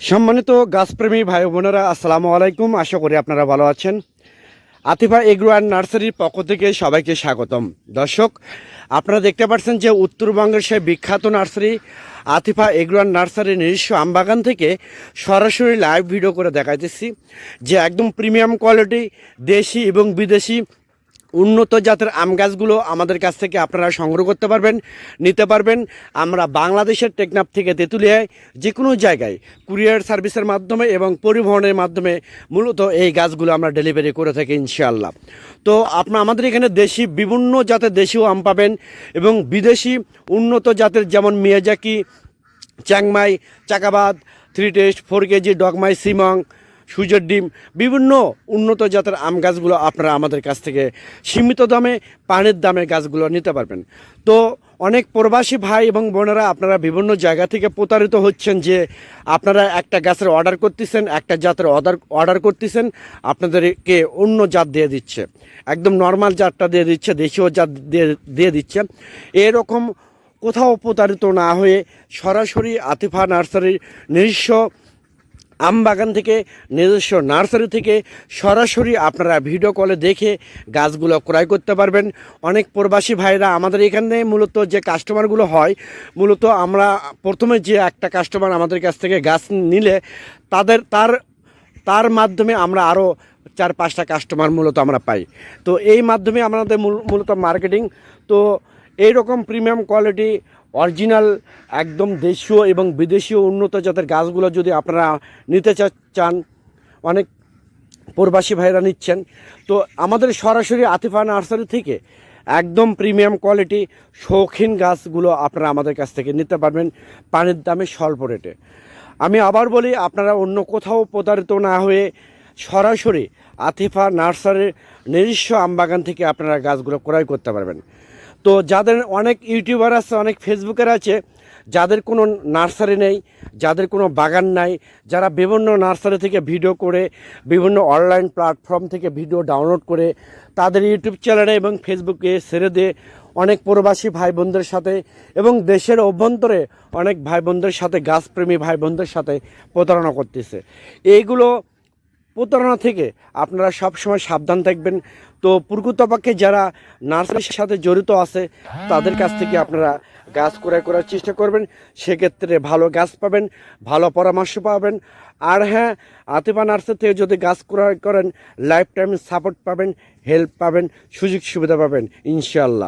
সম্মানিত গাছপ্রেমী ভাই বোনেরা, আসসালামু আলাইকুম। আশা করি আপনারা ভালো আছেন। আতিফা এগ্রো অ্যান্ড নার্সারির পক্ষ থেকে সবাইকে স্বাগতম। দর্শক, আপনারা দেখতে পাচ্ছেন যে উত্তরবঙ্গের সেই বিখ্যাত নার্সারি আতিফা এগ্রো অ্যান্ড নার্সারির নিজস্ব আমবাগান থেকে সরাসরি লাইভ ভিডিও করে দেখাইতেছি যে একদম প্রিমিয়াম কোয়ালিটি দেশি এবং বিদেশি উন্নত জাতের আম গাছগুলো আমাদের কাছ থেকে আপনারা সংগ্রহ করতে পারবেন, নিতে পারবেন। আমরা বাংলাদেশের টেকনাফ থেকে তেঁতুলিয়ায় যে কোনো জায়গায় কুরিয়ার সার্ভিসের মাধ্যমে এবং পরিবহনের মাধ্যমে মূলত এই গাছগুলো আমরা ডেলিভারি করে থাকি ইনশাআল্লাহ। তো আমাদের এখানে দেশি বিভিন্ন জাতের দেশীয় আম পাবেন এবং বিদেশি উন্নত জাতের যেমন মিয়াজাকি, চ্যাংমাই, চাকাবাদ, 3 টেস্ট, 4 কেজি, ডগমাই, সিমং, সূর্যের ডিম, বিভিন্ন উন্নত জাতের আম গাছগুলো আপনারা আমাদের কাছ থেকে সীমিত দামে, পানির দামে গাছগুলো নিতে পারবেন। তো অনেক প্রবাসী ভাই এবং বোনেরা আপনারা বিভিন্ন জায়গা থেকে প্রতারিত হচ্ছেন যে আপনারা একটা গাছের অর্ডার করতেছেন, একটা জাতের অর্ডার করতেছেন, আপনাদেরকে অন্য জাত দিয়ে দিচ্ছে, একদম নর্মাল জাতটা দিয়ে দিচ্ছে, দেশীয় জাত দিয়ে দিচ্ছে। এরকম কোথাও প্রতারিত না হয়ে সরাসরি আতিফা নার্সারির নিজস্ব আমবাগান থেকে, নিজস্ব নার্সারি থেকে সরাসরি আপনারা ভিডিও কলে দেখে গাছগুলো ক্রয় করতে পারবেন। অনেক প্রবাসী ভাইরা আমাদের এখানে মূলত যে কাস্টমারগুলো হয়, মূলত আমরা প্রথমে যে একটা কাস্টমার আমাদের কাছ থেকে গাছ নিলে তার মাধ্যমে আমরা আরও 4-5টা কাস্টমার মূলত আমরা পাই। তো এই মাধ্যমে আমাদের মূলত মার্কেটিং। তো এইরকম প্রিমিয়াম কোয়ালিটি অরিজিনাল একদম দেশীয় এবং বিদেশীয় উন্নত জাতের গাছগুলো যদি আপনারা নিতে চান, অনেক প্রবাসী ভাইরা নিচ্ছেন, তো আমাদের সরাসরি আতিফা নার্সারি থেকে একদম প্রিমিয়াম কোয়ালিটি শৌখিন গাছগুলো আপনারা আমাদের কাছ থেকে নিতে পারবেন পানির দামে, স্বল্প রেটে। আমি আবার বলি, আপনারা অন্য কোথাও প্রতারিত না হয়ে সরাসরি আতিফা নার্সারির নিজস্ব আমবাগান থেকে আপনারা গাছগুলো ক্রয় করতে পারবেন। তো যাদের অনেক ইউটিউবার আছে, অনেক ফেসবুকের আছে, যাদের কোনো নার্সারি নেই, যাদের কোনো বাগান নাই, যারা বিভিন্ন নার্সারি থেকে ভিডিও করে, বিভিন্ন অনলাইন প্ল্যাটফর্ম থেকে ভিডিও ডাউনলোড করে তাদের ইউটিউব চ্যানেলে এবং ফেসবুকে ছেড়ে দিয়ে অনেক প্রবাসী ভাই বোনদের সাথে এবং দেশের অভ্যন্তরে অনেক ভাই বোনদের সাথে, গাছপ্রেমী ভাই বোনদের সাথে প্রতারণা করতেছে। এইগুলো প্রতারণা থেকে আপনারা সবসময় সাবধান থাকবেন। তো প্রকৃতপক্ষে যারা নার্সারির সাথে জড়িত আছে তাদের কাছ থেকে আপনারা গাছ ক্রয় করার চেষ্টা করবেন, সেক্ষেত্রে ভালো গাছ পাবেন, ভালো পরামর্শ পাবেন। আর হ্যাঁ, আতিফা নার্সারি থেকে যদি গাছ ক্রয় করেন লাইফ টাইম সাপোর্ট পাবেন, হেল্প পাবেন, সুযোগ সুবিধা পাবেন ইনশাআল্লাহ।